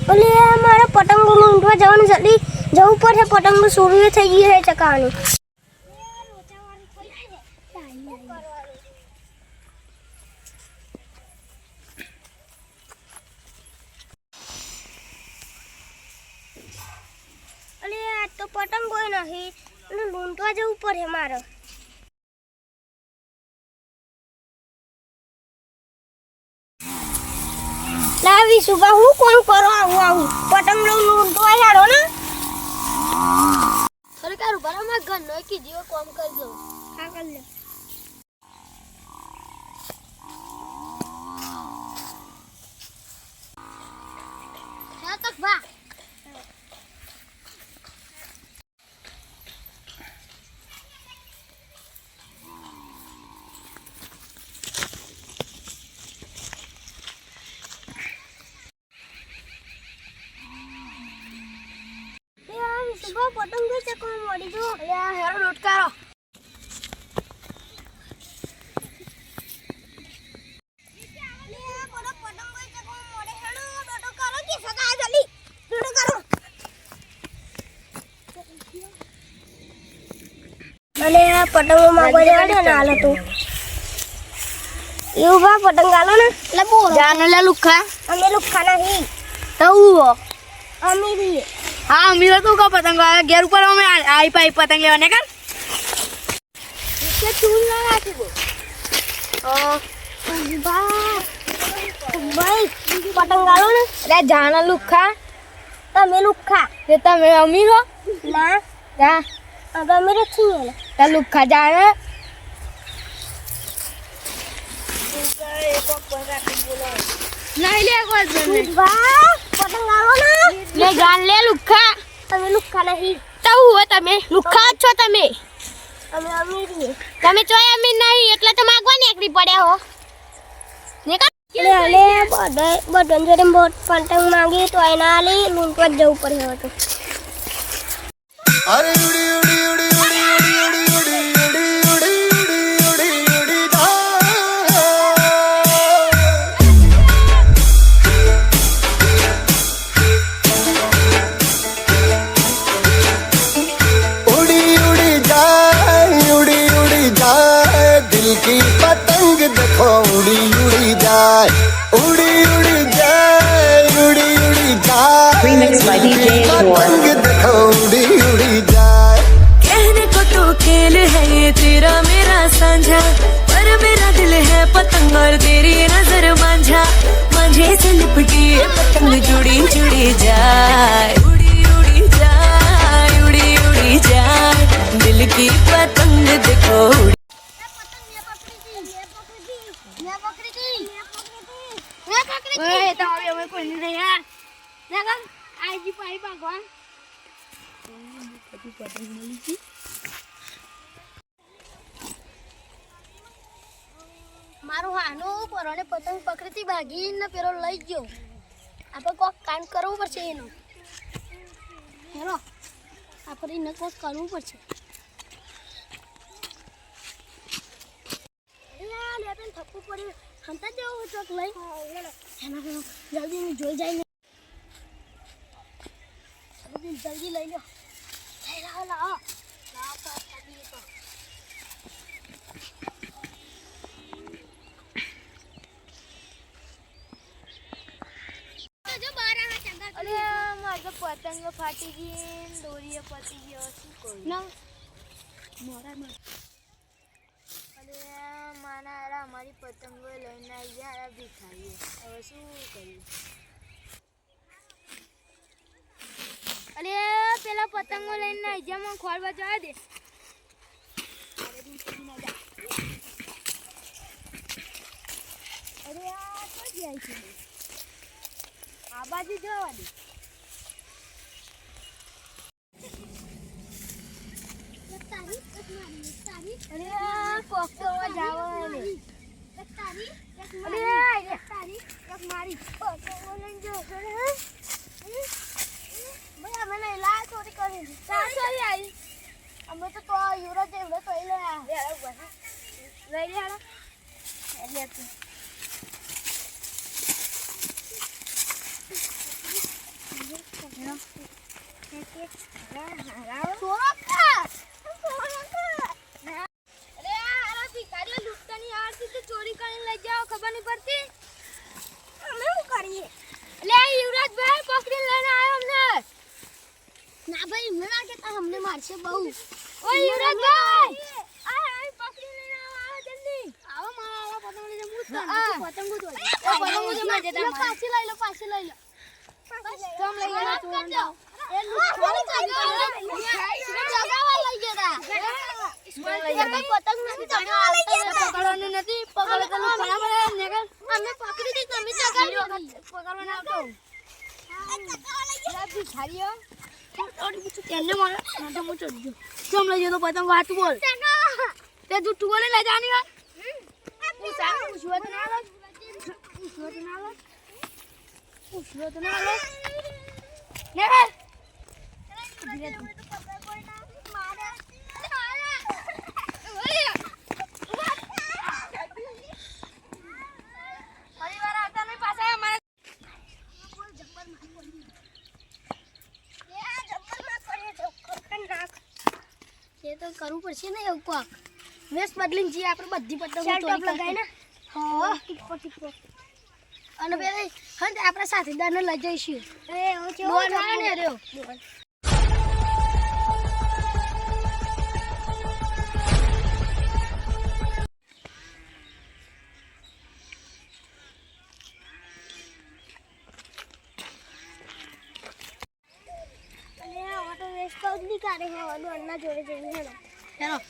ઓલે મારે પતંગો લૂંટવા જવાનું જલ્દી જવું પડે પતંગો સૂર્ય થઈ ગઈ છે ચકાવાની અલે આ તો પતંગો નહીં અને લૂંટવા જવું પડે મારે લાવી સુબા હું કોણ કરો આવું પતંગ લૂંટવા યારો ને સરકાર બરાબર ઘર નો કે જીવો કામ કરી દો હા કર લે હા તક બા પતંગ છે કોણ મોડી જો અલ્યા હેરો લટકારો અને આ પતંગો માંગવા જવા ને હાલ હતું એવું બા પતંગ આલો ને એટલે બોલ જાન લે લુખા અમે લુખા નહીં તો અમીરી हाँ अमीर तो का पतंग गेर ऊपर में आई पाई पतंग लेने का इसके चूल लगा के वो भाई पतंग गालो ना अरे जाना लुखा तमे लुखा ये तमे अमीर हो ना जा अब अमीर अच्छी है ता लुखा जाना नहीं ले कोई वाह पतंग गालो ना ले जान ले लुखा तमे लुखा नहीं तो हुआ तमे लुखा છો તમે અમે અમીરી તમે ચોય અમીર નહીં એટલે તો માંગવા નીકળી પડ્યા હો લે લે બડન જોડે બોટ પતંગ માંગી તો એના આલી લૂંટવા જવું પડ્યું હતું અરે ઉડી ઉડી ઉડી ઉડી ઉડી ઉડી ઉડી ઉડી ઉડી જા दिल की पतंग देखो उड़ी उड़ी जाए उड़ी उड़ी जाए उड़ी उड़ी जाए Remixed by DJ पतंग Ashwar. देखो उड़ी उड़ी जाए कहने को तो खेल है ये तेरा मेरा साझा पर मेरा दिल है पतंग और तेरी नजर मांझा मांझे से लिपटी ये पतंग जुड़ी जुड़ी जाए उड़ी उड़ी जाए उड़ी उड़ी जाए दिल की पतंग देखो ओए तो अभी हमें कोई नहीं है देखो आई जी पाई भगवान મારું હાનું પરોણે પતંગ પકડીથી ભાગીને પેલો લઈ ગયો આપણે કોક કામ કરવું પડશે એનો હેલો આપણે એને કોક કરવું પડશે થપ્પુ પડ્યું હંતા જેવું ચોક લઈ એના જલ્દી જોઈ જાય જલ્દી લઈ લો લાવો अरे माझं पतंग फाटी गई दोरी पती गई શું કરું ના મોરા અરે માના યાર અમારી પતંગો લઈને આવી ગયા ભીખાઈએ હવે શું કરીએ અરે પેલા પતંગો લઈને આવી ગયા મને ખોરવા જવા દે અરે આ તો જાય છે આ બાજુ જવા દે અરે કોક તો જાવ ને અરે મારી બોલન જો ભાઈ અમે નહીં લા ચોરી કરી ચોરી આવી અમે તો યુવરાજ એવડે તો લઈ લે એટલે ચોરી કરીને લઈ જાઓ ખબર નહીં પડતી અમે શું કરીએ લે યુવરાજભાઈ પકડી લઈને આવ્યો અમને ના ભાઈ મને ના કહેતા અમને મારશે બહુ ઓ યુવરાજભાઈ આ પકડી લઈને આવો જલ્દી આવો મારા પતંગ લઈને હું પતંગો તો પતંગો તો માર દેતા પાછી લઈ લો કમ લઈ ગયા ચોરન એ લુચ્ચાને જગાવા લઈ ગયા પતંગ નથી પકડવાનું નથી પકડો તો બરાબર નેગર અમે પકડી દી તમે જગાવી પકડવાના આવતો ભિખારીઓ એને મારે તો હું ચડજો જમ લઈ જતો પતંગ વાત બોલ તે જૂઠું બોલે લઈ જાની વાત હું સારું પૂછવા તો ના લો પૂછવા તો ના લો નેગર એ તો કરવું પડશે ને એવું કોક વેશ બદલીને જઈએ આપણે બધી પતંગો શર્ટ લગાય ને હા ટીકો અને પેલી હંત આપણા સાથીદારને લઈ જઈશું બોલ ના ને રહ્યો જોડે જઈને હેલો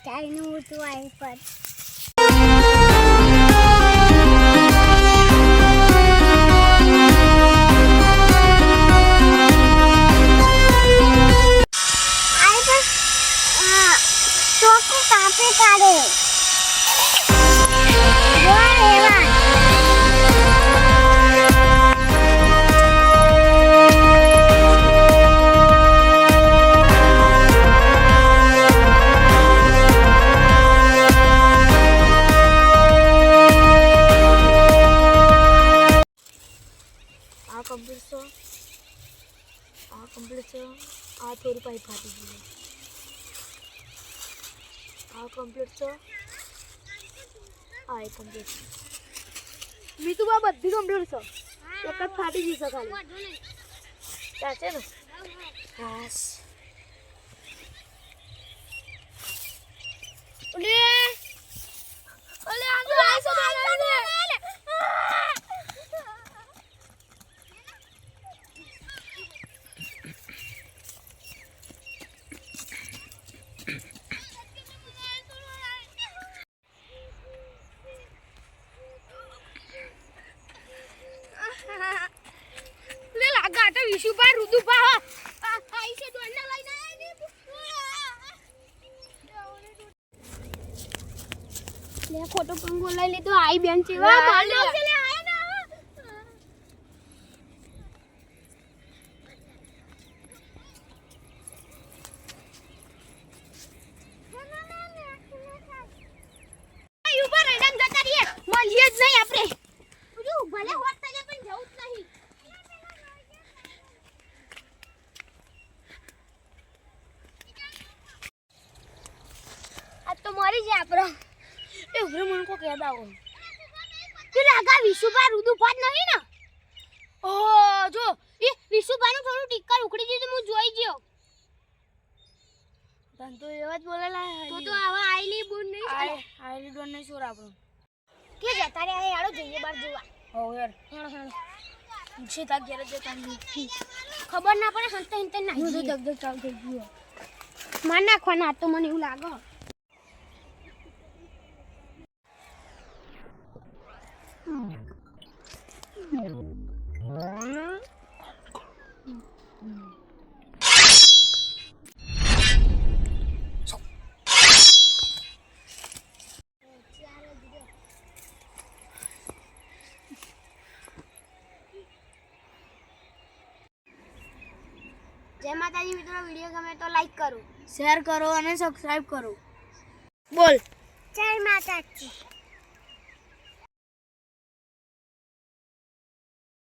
ચાઈનું હતું આઈ પર ચોખ્ખું કાપી કાઢે કમ્પ્લીટ છે આ થોડી પાઇપ ફાટી ગઈ આ કમ્પ્લીટ છે આ કમ્પ્લીટ બીજું બા બધી કમ્પ્લીટ છે એક જ ફાટી ગઈ છે ખાલી ચાચે ને બસ ઓલે આગળ આઈસો વિશુભા રુદુભા આઈ છે દોડને લઈને લે ખોટો પંગો લઈ લીધો આઈ બેન છે વા માનો છે લે આય ના આઈ ઉપર રેડમ જતા રીએ મળીએ જ નહીં આપણે ભલે હોત તને પણ જવું જ નહીં તો મરી જાય આપણો એ ઉભરે મને કો કહેતા હો તે લાગા વિશુભા રુદુભા નહીં ને ઓ જો એ વિશુભાનું થોડું ટીકર ઉખડી દીધું હું જોઈ ગયો તન તો એવા જ બોલેલા તો આવા આઈલી બુન નહીં આઈલી ડોન નહીં સોર આપણો કે જતા રે આ યાડો જઈએ બાર જોવા હો યાર હેણ છે તા ઘેર જતા ખબર ના પડે હંતે હંતે ના હું તો દગદગ ચાલ થઈ ગયો માર નાખવાના તો મને એવું લાગે જય માતાજી મિત્રો, વિડીયો ગમે તો લાઈક કરો, શેર કરો અને સબસ્ક્રાઇબ કરો. બોલ જય માતાજી.